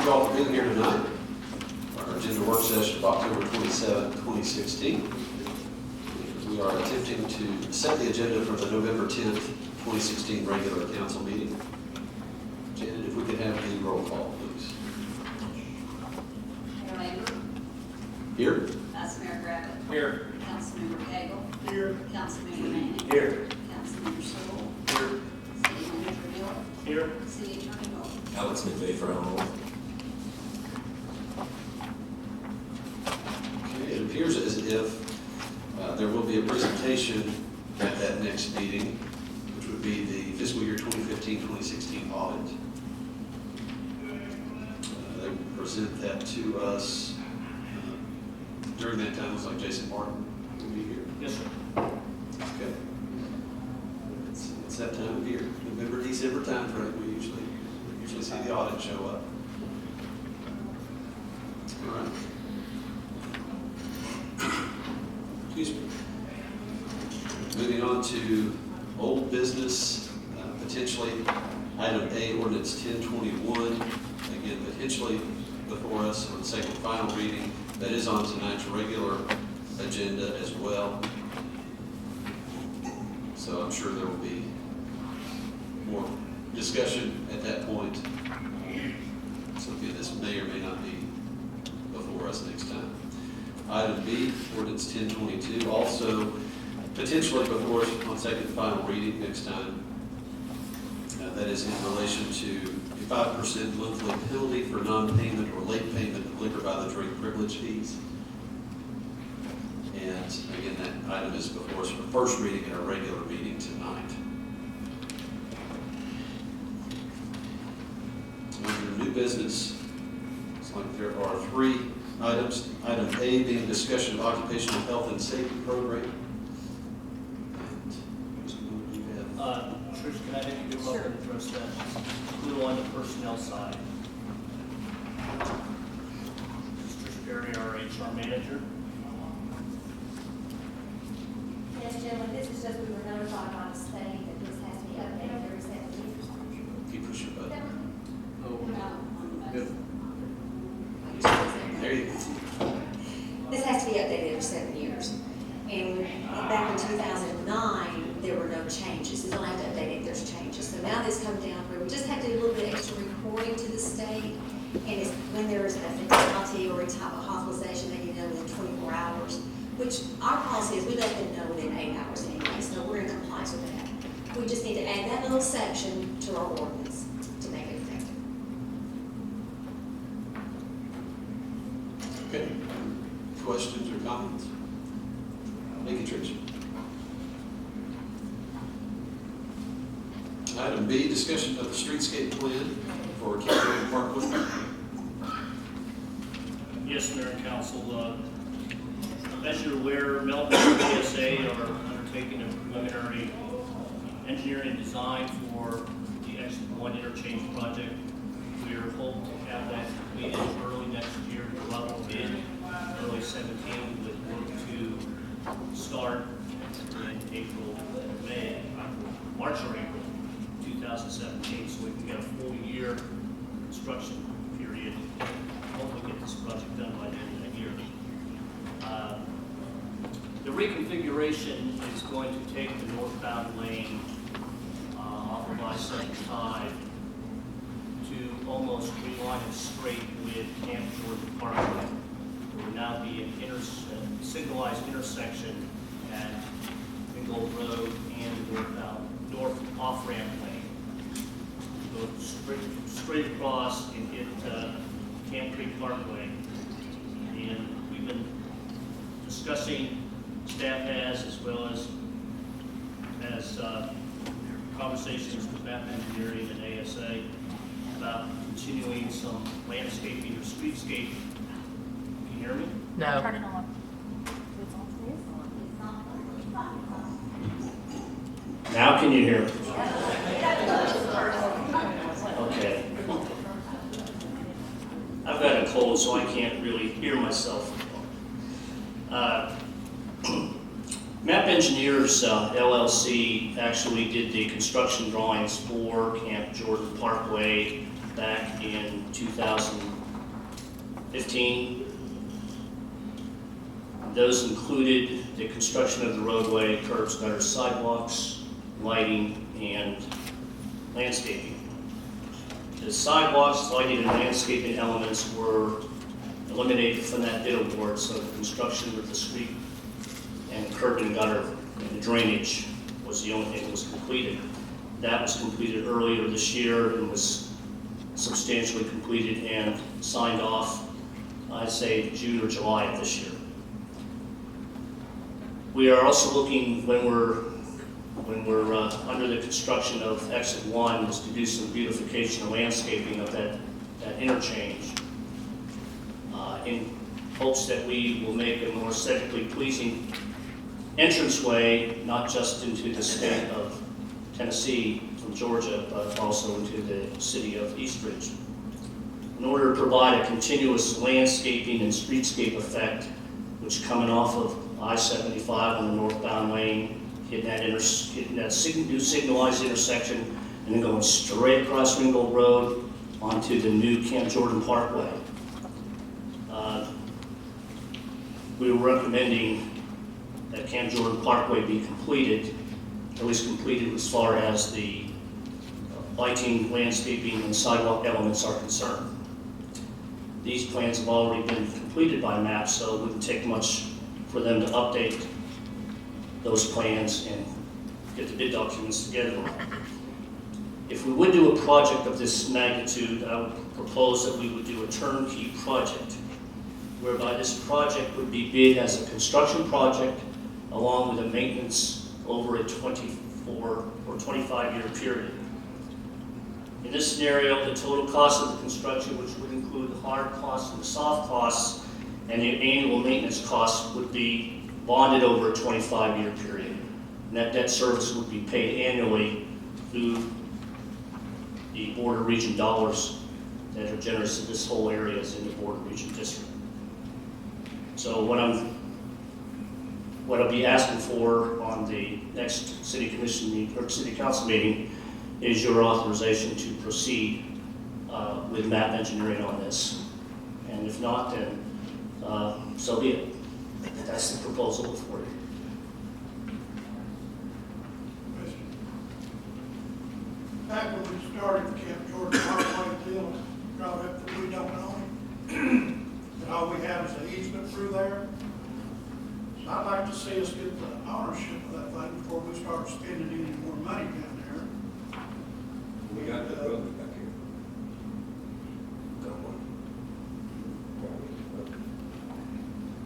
you all for being here tonight. Our agenda work session of October 27, 2016. We are attempting to set the agenda for the November 10th, 2016 regular council meeting. Janet, if we could have the roll call, please. Mayor Lambert. Here? Vice Mayor Griffin. Here. Councilmember Cagle. Here. Councilmember Manning. Here. Councilmember Sewell. Here. City Manager Hill. Here. City Attorney Moore. Alex McVeigh for Emerald. Okay, it appears as if there will be a presentation at that next meeting, which would be the fiscal year 2015-2016 audit. They present that to us during that time. Looks like Jason Martin will be here. Yes, sir. Okay. It's that time of year, November, December time frame. We usually see the audit show up. All right. Excuse me. Moving on to old business, potentially item A, ordinance 1021. Again, potentially before us for the second and final reading. That is on tonight's regular agenda as well. So I'm sure there will be more discussion at that point. So again, this may or may not be before us next time. Item B, ordinance 1022, also potentially before us on second and final reading next time. That is in relation to a 5% monthly penalty for non-payment or late payment of liquor by the drink privilege fees. And again, that item is before us for first reading at our regular meeting tonight. Under new business, it's like there are 3 items. Item A being discussion of occupational health and safety program. And Mr. Moore, do you have? Trish, can I have you come up and address that? A little on the personnel side. This is Trish Perry, our HR manager. Yes, gentlemen, this is just, we were notified by the state that this has to be updated every 7 years. Keep pushing your button. Good. There you go. This has to be updated every 7 years. And back in 2009, there were no changes. You don't have to update it if there's changes. So now this comes down where we just have to do a little bit extra reporting to the state. And it's when there is a fatality or a type of hospitalization, they can know within 24 hours. Which our policy is we let them know within 8 hours anyway, so we're in compliance with that. We just need to add that little section to our ordinance to make it effective. Okay. Questions or comments? Thank you, Trish. Item B, discussion of the streetscape plan for County Parkway. Yes, Mayor and Council. As you're aware, Melbourne and PSA are undertaking a preliminary engineering design for the Exit 1 interchange project. We are hoping to have that completed early next year, level in early 17, with work to start in April, May, March or April 2017, so we can get a full year construction period. Hopefully get this project done by the end of the year. The reconfiguration is going to take the northbound lane off of I-75 to almost reline it straight with Camp Jordan Parkway. There will now be an signalized intersection at Ringgold Road and the north off-ramp lane. Go straight across and hit Camp Creek Parkway. And we've been discussing, staff has, as well as conversations with MAP Engineering and ASA about continuing some landscaping or streetscape. Can you hear me? No. Turn it on. Now can you hear me? Okay. I've got a cold, so I can't really hear myself. MAP Engineers LLC actually did the construction drawings for Camp Jordan Parkway back in 2015. Those included the construction of the roadway, curbs, gutters, sidewalks, lighting, and landscaping. The sidewalks, lighting, and landscaping elements were eliminated from that bid award, so the construction of the street and curb and gutter and the drainage was the only thing that was completed. That was completed earlier this year and was substantially completed and signed off, I'd say June or July of this year. We are also looking, when we're under the construction of exit 1, is to do some beautification and landscaping of that interchange in hopes that we will make a more aesthetically pleasing entranceway, not just into the state of Tennessee from Georgia, but also into the city of Eastridge. In order to provide a continuous landscaping and streetscape effect, which coming off of I-75 on the northbound lane, hitting that new signalized intersection, and then going straight across Ringgold Road onto the new Camp Jordan Parkway. We were recommending that Camp Jordan Parkway be completed, at least completed as far as the lighting, landscaping, and sidewalk elements are concerned. These plans have already been completed by MAP, so it wouldn't take much for them to update those plans and get the bid documents together. If we would do a project of this magnitude, I would propose that we would do a turnkey project, whereby this project would be bid as a construction project along with a maintenance over a 24 or 25-year period. In this scenario, the total cost of the construction, which would include the hard costs and the soft costs, and the annual maintenance costs would be bonded over a 25-year period. And that debt service would be paid annually through the border region dollars that are generous to this whole area is in the border region district. So what I'll be asking for on the next city commission meeting or city council meeting is your authorization to proceed with MAP engineering on this. And if not, then so be it. That's the proposal before you. Back when we started Camp Jordan Parkway deal, brought up that we don't own it, and all we have is an easement through there. So I'd like to see us get the ownership of that thing before we start spending any more money down there. We got the road back here.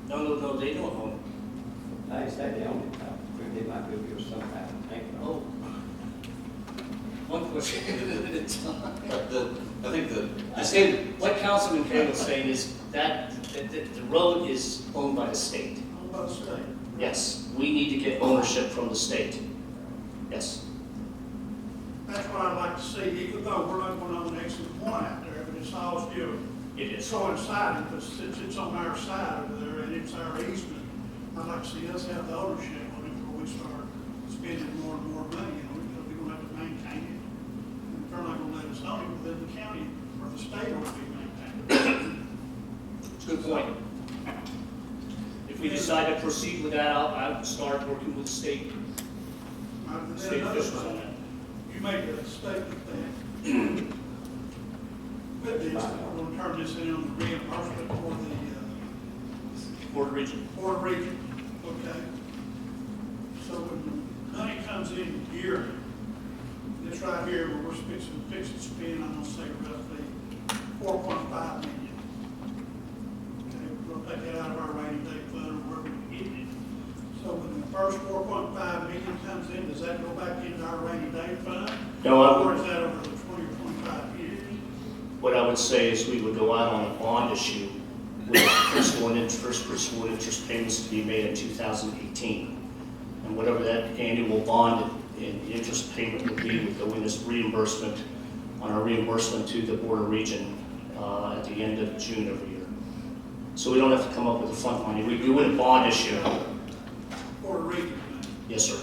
No, they don't own I say they own it, they might be able to give us some kind of thing. it. Oh. One question at a time. I think I think what Councilman Campbell's saying is that the road is owned by the state. Owned by the state. Yes, we need to get ownership from the state. Yes. That's what I'd like to see, even though we're not going to own exit 1 out there, but it's all still It is. coinciding, because since it's on our side over there and it's our easement, I'd like to see us have the ownership on it before we start spending more and more money on it, because we're going to have to maintain it. And if they're not going to let us own it, then the county or the state will be maintaining it. It's a good point. If we decide to proceed with that, I'll start working with state Then officials another on thing, that. you made a statement that with this, we're going to turn this in on the reimbursement for the Border region. Border region, okay? So when money comes in here, this right here, where we're fixing to spend, I'm gonna say roughly 4.5 million. Okay, we'll take that out of our rainy day fund or wherever we get it. So when the first 4.5 million comes in, does that go back into our rainy day fund? No, Or is that over the 20 or 25 years? What I would say is we would go out on a bond issue with principal and interest payments to be made in 2018. And whatever that annual bond and interest payment would be would go in as reimbursement on our reimbursement to the border region at the end of June every year. So we don't have to come up with the fund money. We do a bond issue. Border region, Yes, sir.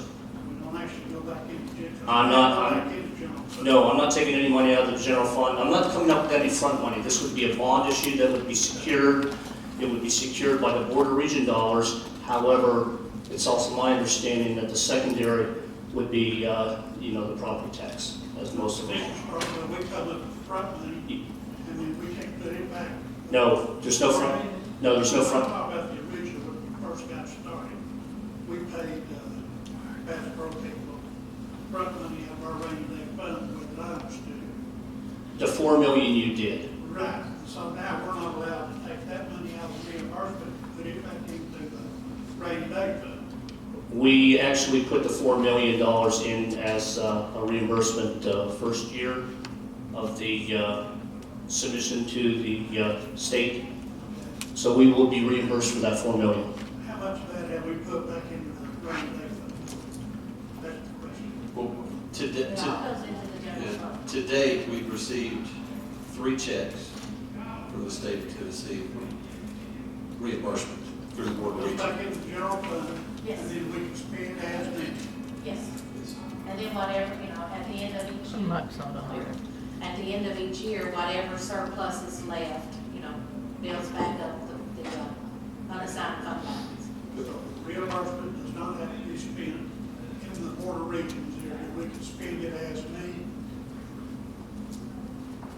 we don't actually go back into general. I'm not- Back into general fund? No, I'm not taking any money out of the general fund. I'm not coming up with any front money. This would be a bond issue that would be secured. It would be secured by the Board of Region dollars. However, it's also my understanding that the secondary would be, the property tax, as most of This it. is probably, we come up with front money, and then we can't put it back. No, there's no front, no, there's no I'm front. talking about the original, when we first got started. We paid, Bass Pro people front money out of our rainy day fund, what I understood. The 4 million you did. Right, so now we're not allowed to take that money out of reimbursement, put it back into the rainy day fund. We actually put the $4 million in as a reimbursement first year of the submission to the state. So we will be reimbursed for that $4 million. How much of that have we put back into the rainy day fund? That's the question. Well, It all goes into the general fund. to date, we've received 3 checks from the state of Tennessee for reimbursement through the Board of Goes Region. back into the general fund, Yes. and then we can spend as needed. Yes, and then whatever, at the end of each year. Mike's not on here. At the end of each year, whatever surplus is left, builds back up the unassigned fund balance. So reimbursement does not have to be spent in the Board of Regions area, we can spend it as needed.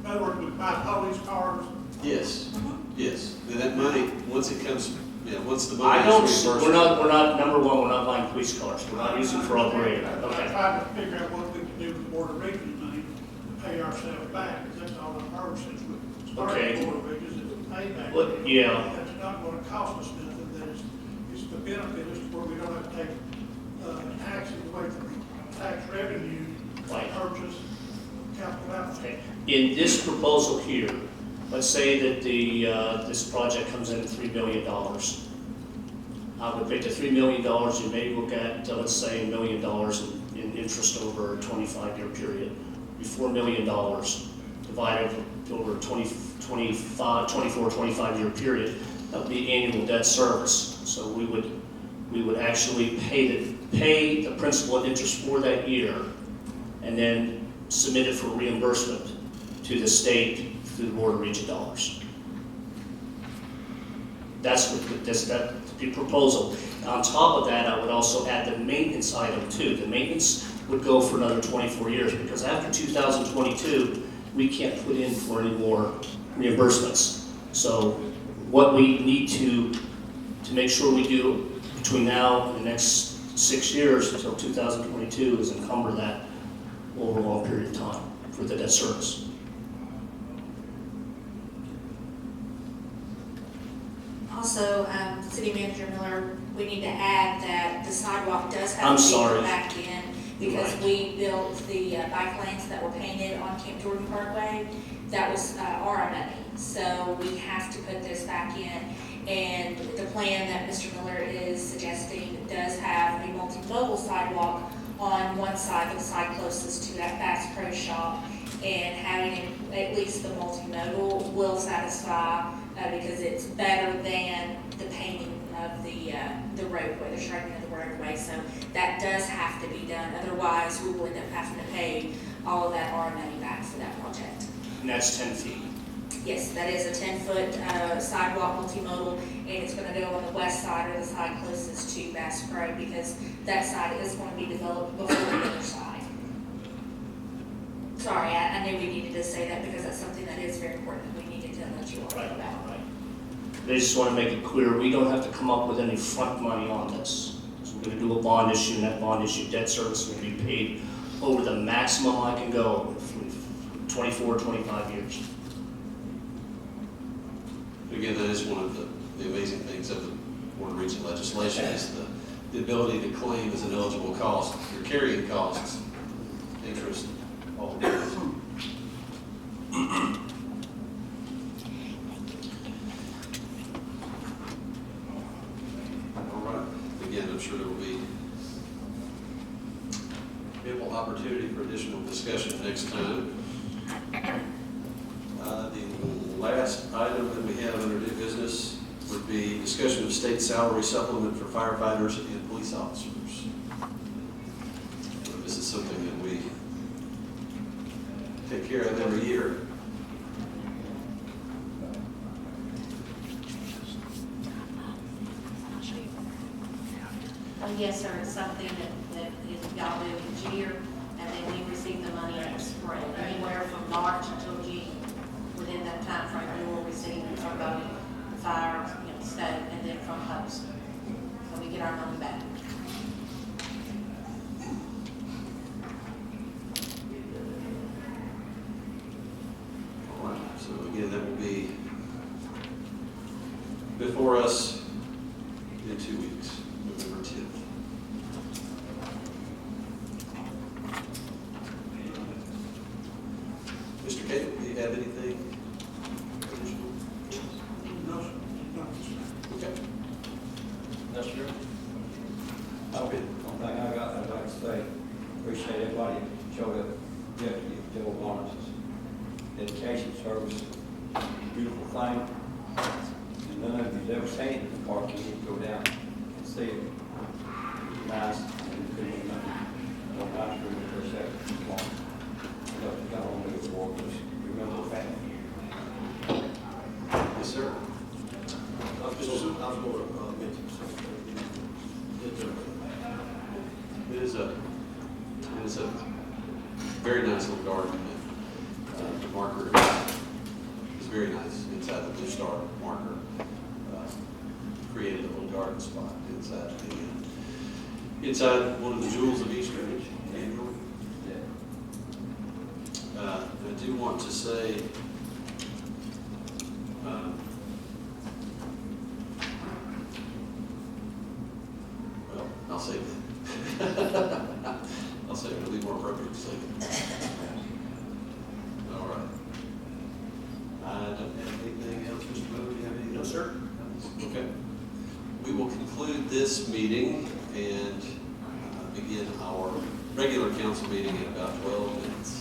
In other words, we buy police cars, Yes, yes. And that money, once it comes, once the I money don't, is reimbursed. we're not, number one, we're not buying police cars. We're not using for operating. I Okay. tried to figure out what we can do with the Board of Regions money to pay ourselves back, because that's all I've heard since we started Okay. the Board of Regions, is a payback. Well, yeah. That's not gonna cost us nothing, that it's the benefit, is where we don't have to take, taxes away from tax revenue, Right. purchase, capital outlay. Okay. In this proposal here, let's say that this project comes in at $3 million. I would take the $3 million and maybe look at, let's say, $1 million in interest over a 25-year period. Be $4 million divided over a 24, 25-year period. That would be annual debt service. So we would actually pay the principal and interest for that year, and then submit it for reimbursement to the state through the Board of Region dollars. That's what the proposal. On top of that, I would also add the maintenance item too. The maintenance would go for another 24 years, because after 2022, we can't put in for any more reimbursements. So what we need to make sure we do between now and the next 6 years until 2022 is encumber that over a long period of time for the debt service. Also, City Manager Miller, we need to add that the sidewalk does I'm have to be sorry. put back in, because Right. we built the bike lanes that were painted on Camp Jordan Parkway. That was our money, so we have to put this back in. And the plan that Mr. Miller is suggesting does have a multimodal sidewalk on one side, the side closest to that Bass Pro Shop, and having at least the multimodal will satisfy, because it's better than the painting of the roadway, the striping of the roadway. So that does have to be done, otherwise we will end up having to pay all of that R money back for that project. And that's 10 feet. Yes, that is a 10-foot sidewalk multimodal, and it's gonna go on the west side, or the side closest to Bass Pro, because that side is going to be developed before the other side. Sorry, I knew we needed to say that, because that's something that is very important that we needed to let you all know about. Right. They just want to make it clear, we don't have to come up with any front money on this. So we're going to do a bond issue, and that bond issue debt service will be paid over the maximum I can go, 24, 25 years. Again, that is one of the amazing things of the Board of Region legislation, is the ability to claim as an eligible cost, your carrying costs, interest, all of that. All right, again, I'm sure there will be ample opportunity for additional discussion next time. The last item that we have under new business would be discussion of state salary supplement for firefighters and police officers. This is something that we take care of every year. Yes, sir, it's something that is, y'all do each year, and then we receive the money in the spring, anywhere from March until June. Within that time frame, we will receive it from both fire, state, and then from post. So we get our money back. All right, so again, that will be before us in 2 weeks, November 10th. Mr. Cagle, do you have anything additional? No, sir. No, sir. Okay. No, sir. Okay. One thing I got, I'd like to say, appreciate everybody that showed up, Deputy Joe Barnes' dedication service, beautiful thing. And none of you've ever seen it in the park, you need to go down and see it. Nice, and good, one nice room for a second, long. Look, you got on with the war, just remember the family. Yes, sir. I was going to mention something. It is a very nice little garden. The marker is very nice inside the Blue Star marker. Created a little garden spot inside one of the jewels of East Ridge, Andrew. I do want to say, well, I'll save it. I'll save it, it'll be more appropriate to save it. All right. I don't have anything else, Mr. Miller, do you have anything else? No, sir. Okay. We will conclude this meeting and begin our regular council meeting in about 12 minutes.